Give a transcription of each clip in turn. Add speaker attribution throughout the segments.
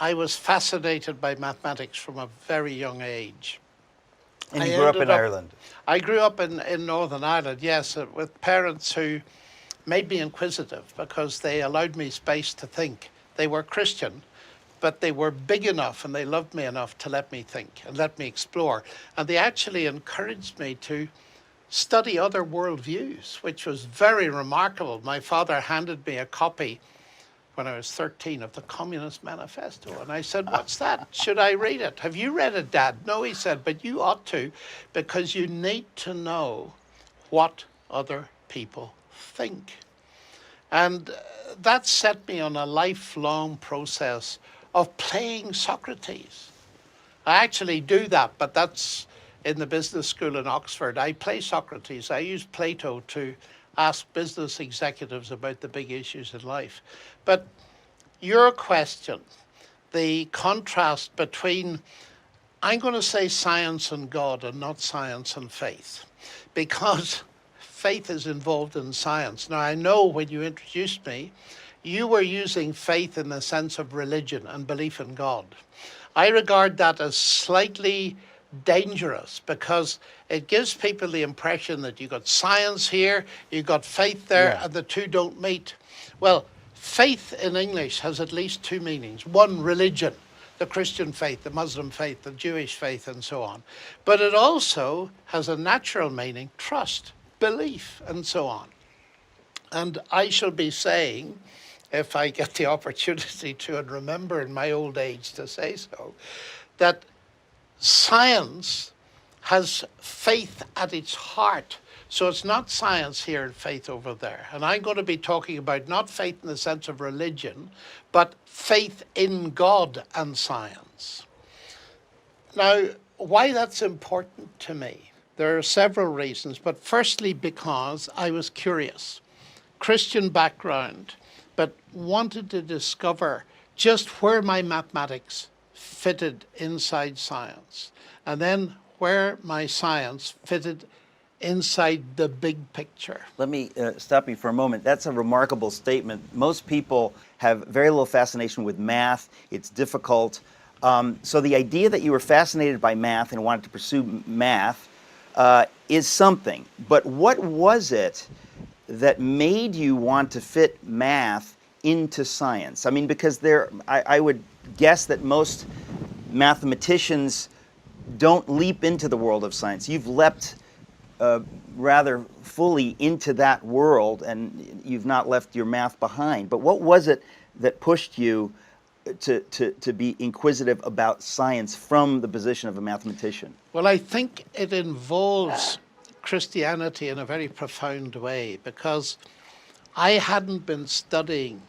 Speaker 1: I was fascinated by mathematics from a very young age.
Speaker 2: And you grew up in Ireland?
Speaker 1: I grew up in Northern Ireland, yes, with parents who made me inquisitive because they allowed me space to think. They were Christian, but they were big enough and they loved me enough to let me think and let me explore. And they actually encouraged me to study other worldviews, which was very remarkable. My father handed me a copy when I was 13 of the Communist Manifesto. And I said, what's that? Should I read it? Have you read it, Dad? No, he said, but you ought to, because you need to know what other people think. And that set me on a lifelong process of playing Socrates. I actually do that, but that's in the business school in Oxford. I play Socrates. I use Plato to ask business executives about the big issues in life. But your question, the contrast between, I'm going to say science and God and not science and faith, because faith is involved in science. Now, I know when you introduced me, you were using faith in the sense of religion and belief in God. I regard that as slightly dangerous because it gives people the impression that you got science here, you got faith there, and the two don't meet. Well, faith in English has at least two meanings. One, religion, the Christian faith, the Muslim faith, the Jewish faith, and so on. But it also has a natural meaning, trust, belief, and so on. And I shall be saying, if I get the opportunity to and remember in my old age to say so, that science has faith at its heart. So it's not science here and faith over there. And I'm going to be talking about not faith in the sense of religion, but faith in God and science. Now, why that's important to me? There are several reasons, but firstly because I was curious. Christian background, but wanted to discover just where my mathematics fitted inside science, and then where my science fitted inside the big picture.
Speaker 2: Let me stop you for a moment. That's a remarkable statement. Most people have very little fascination with math. It's difficult. So the idea that you were fascinated by math and wanted to pursue math is something. But what was it that made you want to fit math into science? I mean, because I would guess that most mathematicians don't leap into the world of science. You've leapt rather fully into that world, and you've not left your math behind. But what was it that pushed you to be inquisitive about science from the position of a mathematician?
Speaker 1: Well, I think it involves Christianity in a very profound way, because I hadn't been studying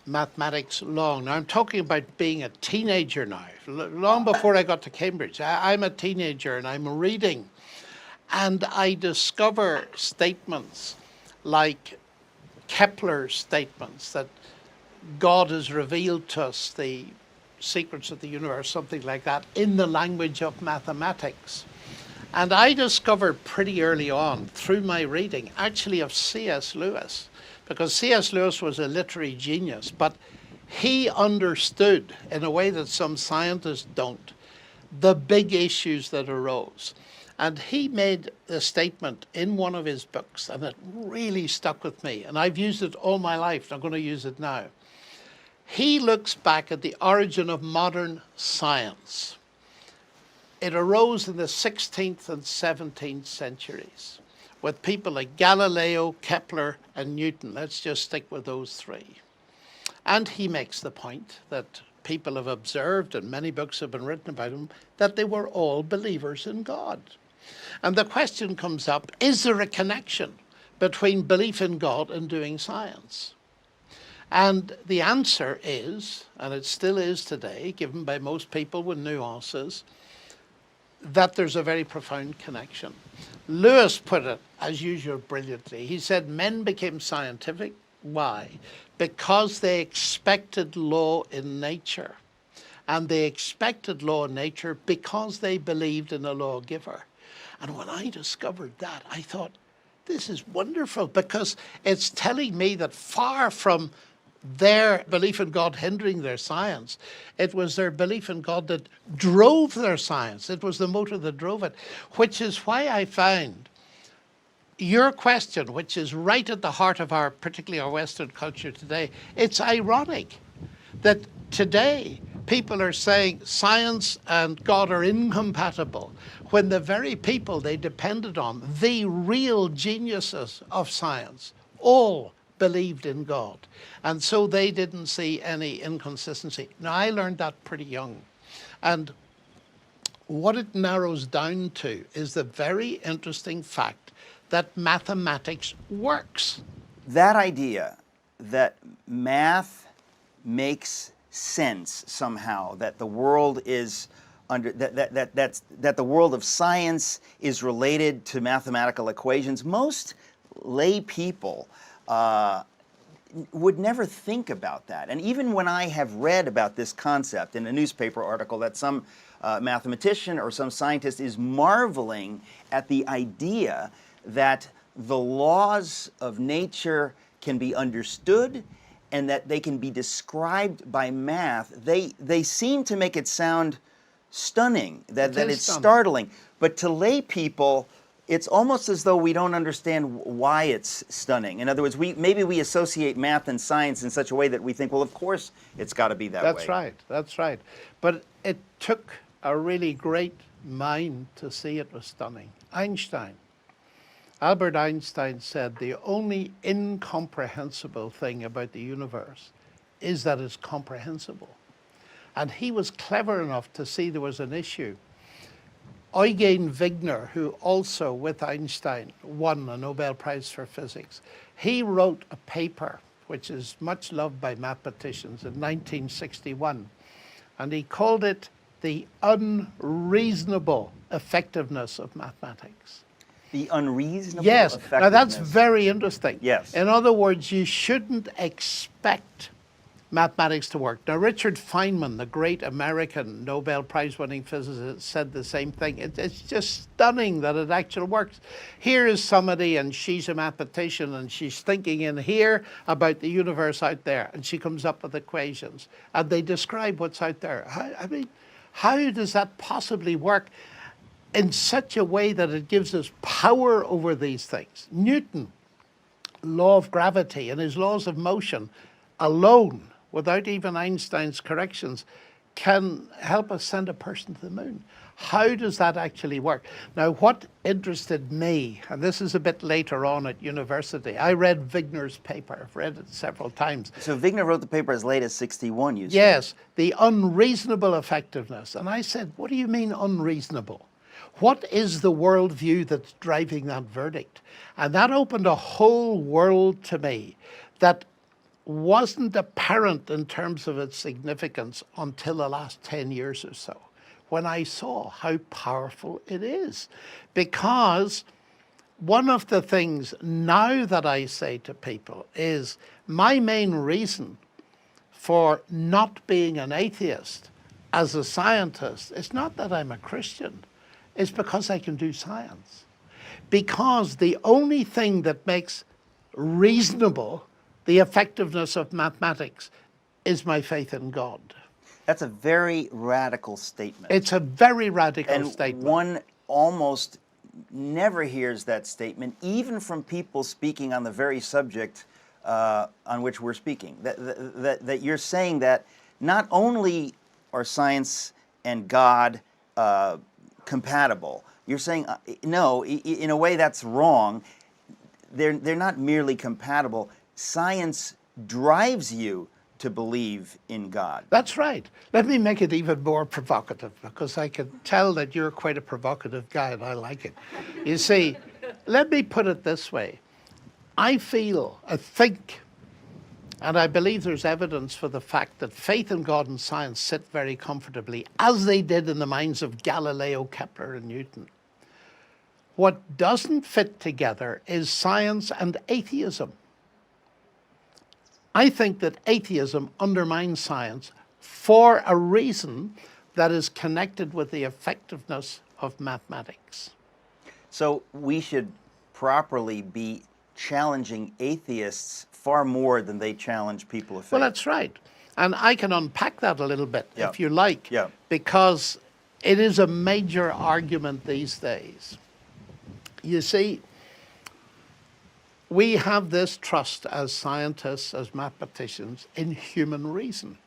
Speaker 1: mathematics long. Now, I'm talking about being a teenager now, long before I got to Cambridge. I'm a teenager and I'm reading, and I discover statements like Kepler's statements that God has revealed to us the secrets of the universe, something like that, in the language of mathematics. And I discovered pretty early on through my reading, actually, of C.S. Lewis, because C.S. Lewis was a literary genius, but he understood, in a way that some scientists don't, the big issues that arose. And he made a statement in one of his books, and it really stuck with me. And I've used it all my life, and I'm going to use it now. He looks back at the origin of modern science. It arose in the 16th and 17th centuries with people like Galileo, Kepler, and Newton. Let's just stick with those three. And he makes the point that people have observed, and many books have been written about them, that they were all believers in God. And the question comes up, is there a connection between belief in God and doing science? And the answer is, and it still is today, given by most people with nuances, that there's a very profound connection. Lewis put it, as usual, brilliantly. He said men became scientific. Why? Because they expected law in nature. And they expected law in nature because they believed in a lawgiver. And when I discovered that, I thought, this is wonderful, because it's telling me that far from their belief in God hindering their science. It was their belief in God that drove their science. It was the motor that drove it, which is why I find your question, which is right at the heart of our, particularly our Western culture today, it's ironic that today people are saying science and God are incompatible when the very people they depended on, the real geniuses of science, all believed in God. And so they didn't see any inconsistency. Now, I learned that pretty young. And what it narrows down to is the very interesting fact that mathematics works.
Speaker 2: That idea that math makes sense somehow, that the world is under that the world of science is related to mathematical equations. Most lay people would never think about that. And even when I have read about this concept in a newspaper article that some mathematician or some scientist is marveling at the idea that the laws of nature can be understood and that they can be described by math, they seem to make it sound stunning, that it's startling. But to lay people, it's almost as though we don't understand why it's stunning. In other words, maybe we associate math and science in such a way that we think, well, of course it's got to be that way.
Speaker 1: That's right, that's right. But it took a really great mind to see it was stunning. Einstein. Albert Einstein said the only incomprehensible thing about the universe is that it's comprehensible. And he was clever enough to see there was an issue. Eugen Wigner, who also with Einstein won a Nobel Prize for Physics, he wrote a paper which is much loved by mathematicians in 1961, and he called it The Unreasonable Effectiveness of Mathematics.
Speaker 2: The unreasonable
Speaker 1: Yes,
Speaker 2: effectiveness.
Speaker 1: now that's very interesting.
Speaker 2: Yes.
Speaker 1: In other words, you shouldn't expect mathematics to work. Now, Richard Feynman, the great American Nobel Prize-winning physicist, said the same thing. It's just stunning that it actually works. Here is somebody, and she's a mathematician, and she's thinking in here about the universe out there, and she comes up with equations, and they describe what's out there. How does that possibly work in such a way that it gives us power over these things? Newton, law of gravity and his laws of motion alone, without even Einstein's corrections, can help us send a person to the moon. How does that actually work? Now, what interested me, and this is a bit later on at university, I read Wigner's paper. I've read it several times.
Speaker 2: So Wigner wrote the paper as late as 61, you said?
Speaker 1: Yes, the unreasonable effectiveness. And I said, what do you mean unreasonable? What is the worldview that's driving that verdict? And that opened a whole world to me that wasn't apparent in terms of its significance until the last 10 years or so, when I saw how powerful it is. Because one of the things now that I say to people is my main reason for not being an atheist as a scientist is not that I'm a Christian. It's because I can do science. Because the only thing that makes reasonable the effectiveness of mathematics is my faith in God.
Speaker 2: That's a very radical statement.
Speaker 1: It's a very radical statement.
Speaker 2: One almost never hears that statement, even from people speaking on the very subject on which we're speaking. That you're saying that not only are science and God compatible, you're saying, no, in a way that's wrong. They're not merely compatible. Science drives you to believe in God.
Speaker 1: That's right. Let me make it even more provocative, because I can tell that you're quite a provocative guy and I like it. You see, let me put it this way. I think, and I believe there's evidence for the fact that faith in God and science sit very comfortably, as they did in the minds of Galileo, Kepler, and Newton. What doesn't fit together is science and atheism. I think that atheism undermines science for a reason that is connected with the effectiveness of mathematics.
Speaker 2: So we should properly be challenging atheists far more than they challenge people of faith.
Speaker 1: Well, that's right. And I can unpack that a little bit,
Speaker 2: Yeah.
Speaker 1: if you like,
Speaker 2: Yeah.
Speaker 1: because it is a major argument these days. You see, we have this trust as scientists, as mathematicians, in human reason.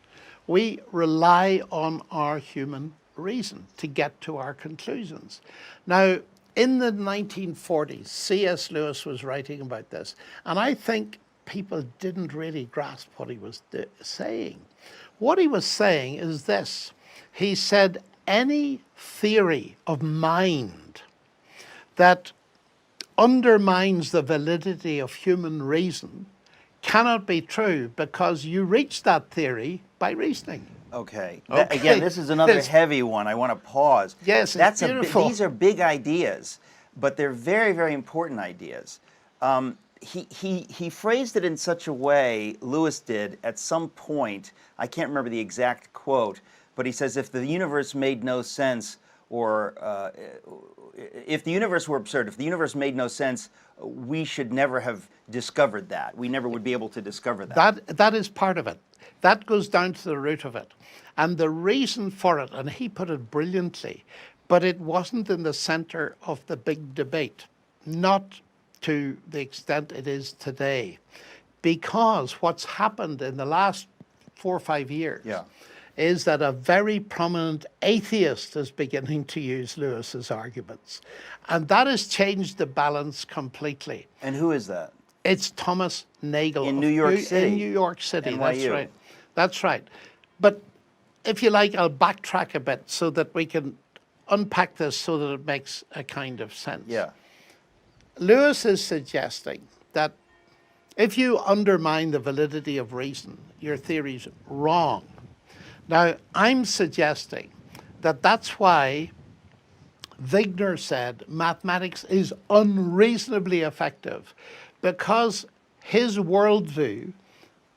Speaker 1: We rely on our human reason to get to our conclusions. Now, in the 1940s, C.S. Lewis was writing about this, and I think people didn't really grasp what he was saying. What he was saying is this. He said any theory of mind that undermines the validity of human reason cannot be true because you reach that theory by reasoning.
Speaker 2: Okay.
Speaker 1: Okay.
Speaker 2: Again, this is another
Speaker 1: Yes.
Speaker 2: heavy one. I want to pause.
Speaker 1: Yes, it's beautiful.
Speaker 2: These are big ideas, but they're very, very important ideas. He phrased it in such a way, Lewis did, at some point, I can't remember the exact quote, but he says, if the universe made no sense, or if the universe were absurd, if the universe made no sense, we should never have discovered that. We never would be able to discover that.
Speaker 1: That is part of it. That goes down to the root of it. And the reason for it, and he put it brilliantly, but it wasn't in the center of the big debate, not to the extent it is today. Because what's happened in the last 4 or 5 years is that a very prominent atheist is beginning to use Lewis's arguments. And that has changed the balance completely.
Speaker 2: And who is that?
Speaker 1: It's Thomas Nagel.
Speaker 2: In New York City.
Speaker 1: In New York City,
Speaker 2: NYU.
Speaker 1: that's right. That's right. But if you like, I'll backtrack a bit so that we can unpack this so that it makes a kind of sense.
Speaker 2: Yeah.
Speaker 1: Lewis is suggesting that if you undermine the validity of reason, your theory's wrong. Now, I'm suggesting that that's why Wigner said mathematics is unreasonably effective, because his worldview,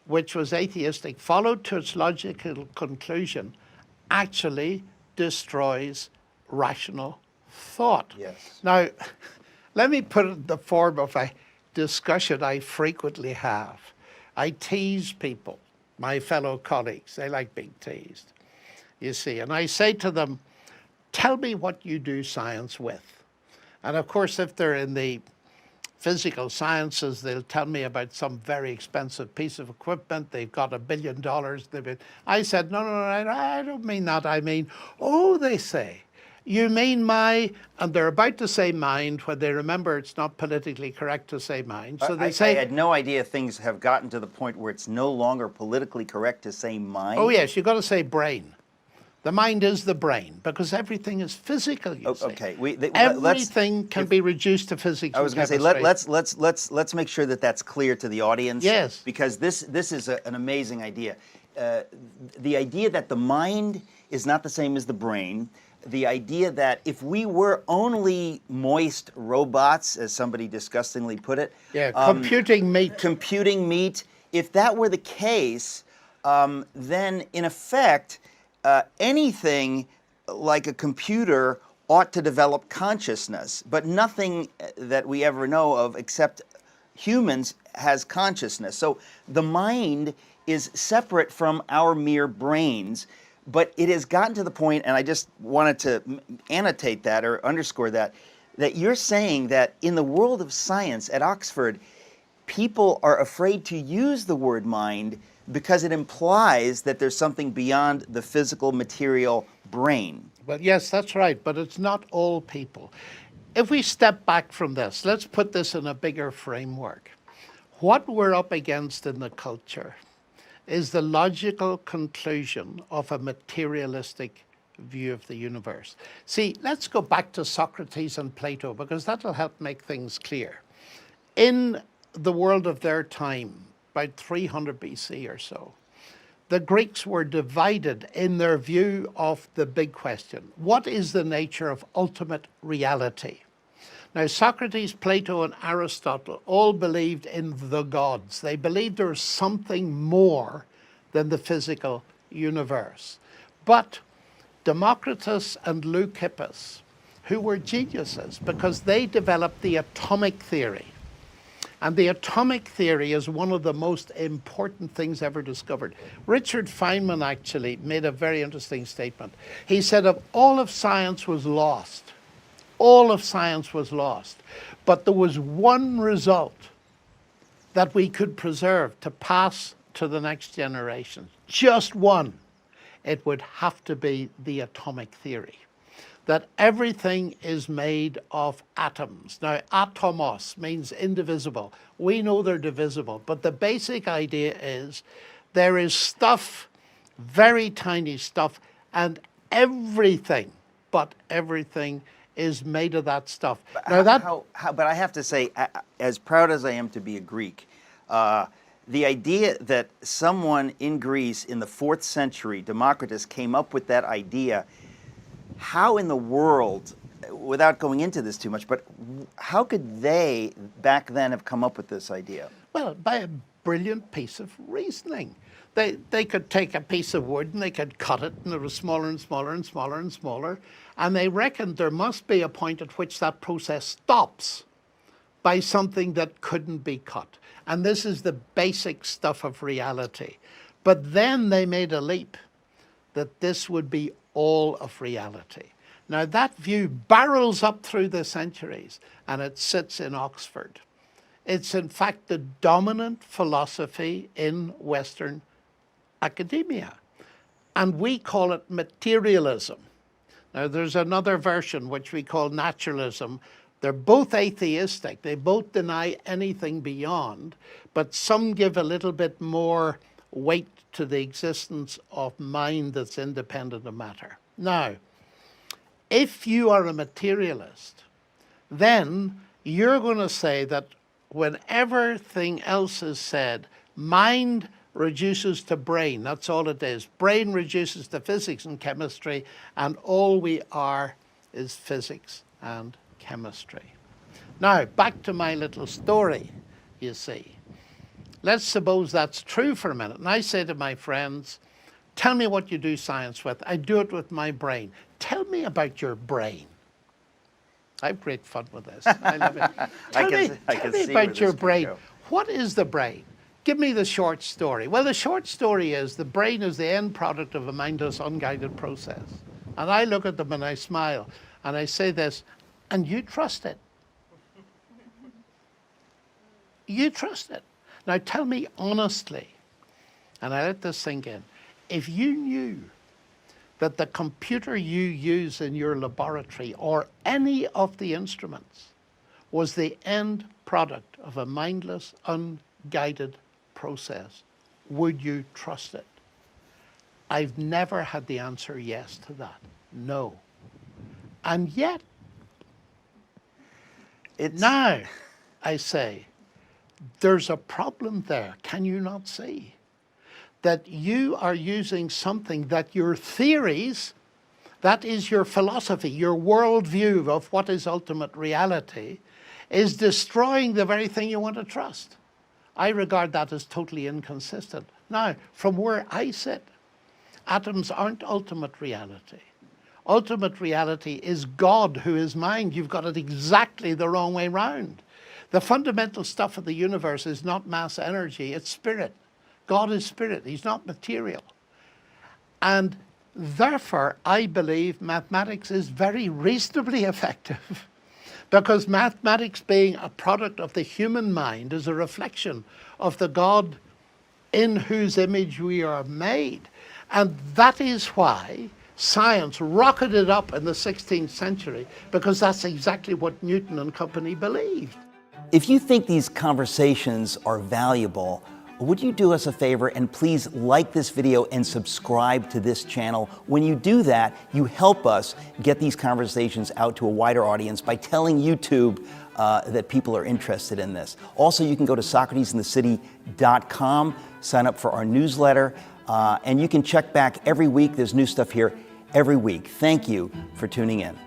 Speaker 1: which was atheistic, followed to its logical conclusion, actually destroys rational thought.
Speaker 2: Yes.
Speaker 1: Now, let me put it in the form of a discussion I frequently have. I tease people, my fellow colleagues. They like being teased, you see. And I say to them, tell me what you do science with. And of course, if they're in the physical sciences, they'll tell me about some very expensive piece of equipment. They've got $1 billion. I said, no, I don't mean that. I mean, oh, they say, you mean my, and they're about to say mind when they remember it's not politically correct to say mind. So they say,
Speaker 2: I had no idea things have gotten to the point where it's no longer politically correct to say mind.
Speaker 1: oh yes, you've got to say brain. The mind is the brain because everything is physical, you see.
Speaker 2: Okay.
Speaker 1: Everything can be reduced to physics.
Speaker 2: I was going to say, let's make sure that that's clear to the audience.
Speaker 1: Yes.
Speaker 2: Because this is an amazing idea. The idea that the mind is not the same as the brain. The idea that if we were only moist robots, as somebody disgustingly put it.
Speaker 1: Yeah, computing meat.
Speaker 2: Computing meat. If that were the case, then in effect, anything like a computer ought to develop consciousness, but nothing that we ever know of except humans has consciousness. So the mind is separate from our mere brains, but it has gotten to the point, and I just wanted to annotate that or underscore that, that you're saying that in the world of science at Oxford, people are afraid to use the word mind because it implies that there's something beyond the physical material brain.
Speaker 1: Well, yes, that's right, but it's not all people. If we step back from this, let's put this in a bigger framework. What we're up against in the culture is the logical conclusion of a materialistic view of the universe. See, let's go back to Socrates and Plato, because that'll help make things clear. In the world of their time, about 300 BC or so, the Greeks were divided in their view of the big question. What is the nature of ultimate reality? Now, Socrates, Plato, and Aristotle all believed in the gods. They believed there was something more than the physical universe. But Democritus and Leucippus, who were geniuses because they developed the atomic theory, And the atomic theory is one of the most important things ever discovered. Richard Feynman actually made a very interesting statement. He said if all of science was lost, all of science was lost, but there was one result that we could preserve to pass to the next generation, just one, it would have to be the atomic theory. That everything is made of atoms. Now, atomos means indivisible. We know they're divisible, but the basic idea is there is stuff, very tiny stuff, and everything, but everything is made of that stuff. Now
Speaker 2: but I have to say, as proud as I am to be a Greek, the idea that someone in Greece in the 4th century, Democritus, came up with that idea, how in the world, without going into this too much, but how could they back then have come up with this idea?
Speaker 1: Well, by a brilliant piece of reasoning. They could take a piece of wood and they could cut it, and it was smaller and smaller and smaller and smaller, and they reckoned there must be a point at which that process stops by something that couldn't be cut. And this is the basic stuff of reality. But then they made a leap that this would be all of reality. Now that view barrels up through the centuries, and it sits in Oxford. It's in fact the dominant philosophy in Western academia, and we call it materialism. Now there's another version which we call naturalism. They're both atheistic. They both deny anything beyond, but some give a little bit more weight to the existence of mind that's independent of matter. Now, if you are a materialist, then you're going to say that when everything else is said, mind reduces to brain. That's all it is. Brain reduces to physics and chemistry, and all we are is physics and chemistry. Now, back to my little story, you see. Let's suppose that's true for a minute. And I say to my friends, tell me what you do science with. I do it with my brain. Tell me about your brain. I have great fun with this. I love it. Tell me about your brain. What is the brain? Give me the short story. Well, the short story is the brain is the end product of a mindless, unguided process. And I look at them and I smile and I say this, and you trust it. You trust it. Now tell me honestly, and I let this sink in, if you knew that the computer you use in your laboratory or any of the instruments was the end product of a mindless, unguided process, would you trust it? I've never had the answer yes to that. No. And yet, now I say, there's a problem there. Can you not see that you are using something that your theories, that is your philosophy, your worldview of what is ultimate reality, is destroying the very thing you want to trust? I regard that as totally inconsistent. Now, from where I sit, atoms aren't ultimate reality. Ultimate reality is God, who is mind. You've got it exactly the wrong way round. The fundamental stuff of the universe is not mass energy, it's spirit. God is spirit, he's not material. And therefore, I believe mathematics is very reasonably effective because mathematics, being a product of the human mind, is a reflection of the God in whose image we are made. And that is why science rocketed up in the 16th century, because that's exactly what Newton and company believed.
Speaker 2: If you think these conversations are valuable, would you do us a favor and please like this video and subscribe to this channel? When you do that, you help us get these conversations out to a wider audience by telling YouTube that people are interested in this. Also, you can go to SocratesInTheCity.com, sign up for our newsletter, and you can check back every week. There's new stuff here every week. Thank you for tuning in.